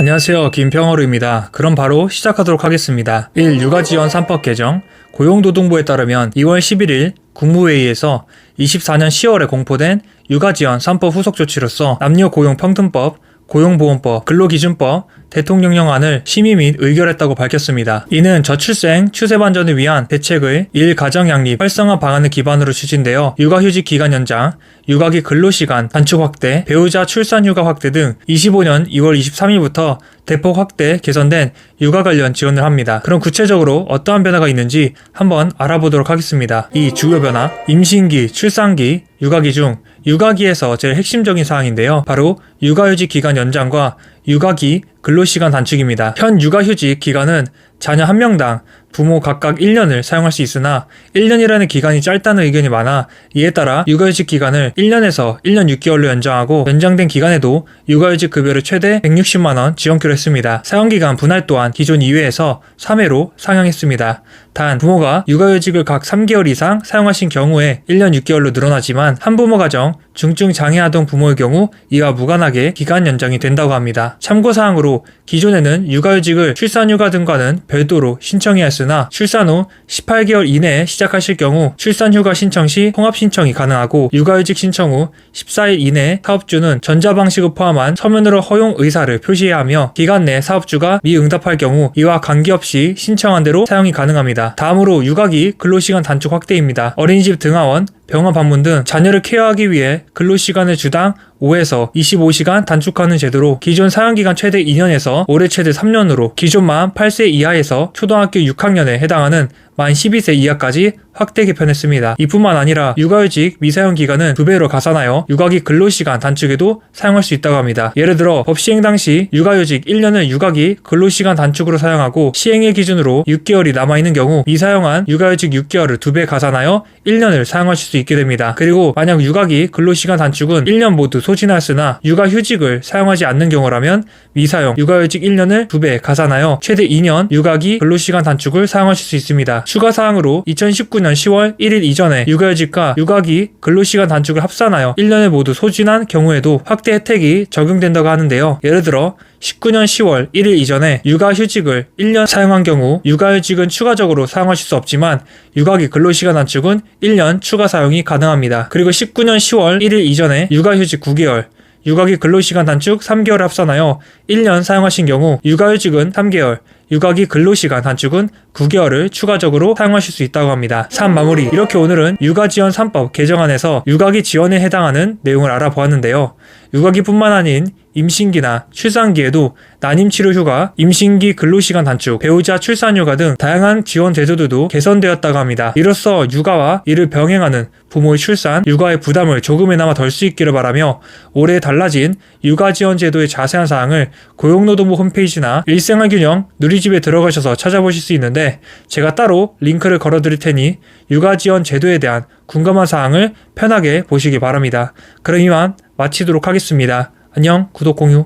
안녕하세요. 김평어루입니다. 그럼 바로 시작하도록 하겠습니다. 1. 육아지원 3법 개정. 고용노동부에 따르면 2월 11일 국무회의에서 24년 10월에 공포된 육아지원 3법 후속 조치로서 남녀고용평등법, 고용보험법, 근로기준법, 대통령령안을 심의 및 의결했다고 밝혔습니다. 이는 저출생 추세 반전을 위한 대책의 일가정양립 활성화 방안을 기반으로 추진되어 육아휴직 기간 연장, 육아기 근로시간 단축 확대, 배우자 출산휴가 확대 등 25년 2월 23일부터 대폭 확대 개선된 육아 관련 지원을 합니다. 그럼 구체적으로 어떠한 변화가 있는지 한번 알아보도록 하겠습니다. 이 주요 변화, 임신기, 출산기, 육아기 중 육아기에서 제일 핵심적인 사항인데요. 바로 육아휴직 기간 연장과 육아기 근로시간 단축입니다. 현 육아휴직 기간은 자녀 1명당 부모 각각 1년을 사용할 수 있으나 1년이라는 기간이 짧다는 의견이 많아 이에 따라 육아휴직 기간을 1년에서 1년 6개월로 연장하고 연장된 기간에도 육아휴직 급여를 최대 160만원 지원키로 했습니다. 사용기간 분할 또한 기존 2회에서 3회로 상향했습니다. 단 부모가 육아휴직을 각 3개월 이상 사용하신 경우에 1년 6개월로 늘어나지만 한부모 가정, 중증 장애아동 부모의 경우 이와 무관하게 기간 연장이 된다고 합니다. 참고사항으로 기존에는 육아휴직을 출산휴가 등과는 별도로 신청해야 했으나 출산 후 18개월 이내에 시작하실 경우 출산휴가 신청 시 통합 신청이 가능하고 육아휴직 신청 후 14일 이내에 사업주는 전자방식을 포함한 서면으로 허용 의사를 표시해야 하며 기간 내 사업주가 미응답할 경우 이와 관계없이 신청한 대로 사용이 가능합니다. 다음으로 육아기 근로시간 단축 확대입니다. 어린이집 등하원, 병원 방문 등 자녀를 케어하기 위해 근로시간을 주당 5에서 25시간 단축하는 제도로 기존 사용기간 최대 2년에서 올해 최대 3년으로 기존 만 8세 이하에서 초등학교 6학년에 해당하는 만 12세 이하까지 확대 개편했습니다. 이뿐만 아니라 육아휴직 미사용 기간은 2배로 가산하여 육아기 근로시간 단축에도 사용할 수 있다고 합니다. 예를 들어 법 시행 당시 육아휴직 1년을 육아기 근로시간 단축으로 사용하고 시행일 기준으로 6개월이 남아있는 경우 미사용한 육아휴직 6개월을 2배 가산하여 1년을 사용하실 수 있게 됩니다. 그리고 만약 육아기 근로시간 단축은 1년 모두 소진하였으나 육아휴직을 사용하지 않는 경우라면 미사용 육아휴직 1년을 2배 가산하여 최대 2년 육아기 근로시간 단축을 사용하실 수 있습니다. 추가사항으로 2019년 10월 1일 이전에 육아휴직과 육아기 근로시간 단축을 합산하여 1년을 모두 소진한 경우에도 확대 혜택이 적용된다고 하는데요. 예를 들어 19년 10월 1일 이전에 육아휴직을 1년 사용한 경우 육아휴직은 추가적으로 사용하실 수 없지만 육아기 근로시간 단축은 1년 추가 사용이 가능합니다. 그리고 19년 10월 1일 이전에 육아휴직 9개월, 육아기 근로시간 단축 3개월을 합산하여 1년 사용하신 경우 육아휴직은 3개월, 육아기 근로시간 단축은 9개월을 추가적으로 사용하실 수 있다고 합니다. 3. 마무리. 이렇게 오늘은 육아지원 3법 개정안에서 육아기 지원에 해당하는 내용을 알아보았는데요. 육아기뿐만 아닌 임신기나 출산기에도 난임치료휴가, 임신기 근로시간 단축, 배우자 출산휴가 등 다양한 지원 제도들도 개선되었다고 합니다. 이로써 육아와 이를 병행하는 부모의 출산, 육아의 부담을 조금이나마 덜 수 있기를 바라며 올해 달라진 육아지원 제도의 자세한 사항을 고용노동부 홈페이지나 일생활균형 누리집에 들어가셔서 찾아보실 수 있는데 제가 따로 링크를 걸어드릴 테니 육아지원 제도에 대한 궁금한 사항을 편하게 보시기 바랍니다. 그럼 이만 마치도록 하겠습니다. 안녕, 구독, 공유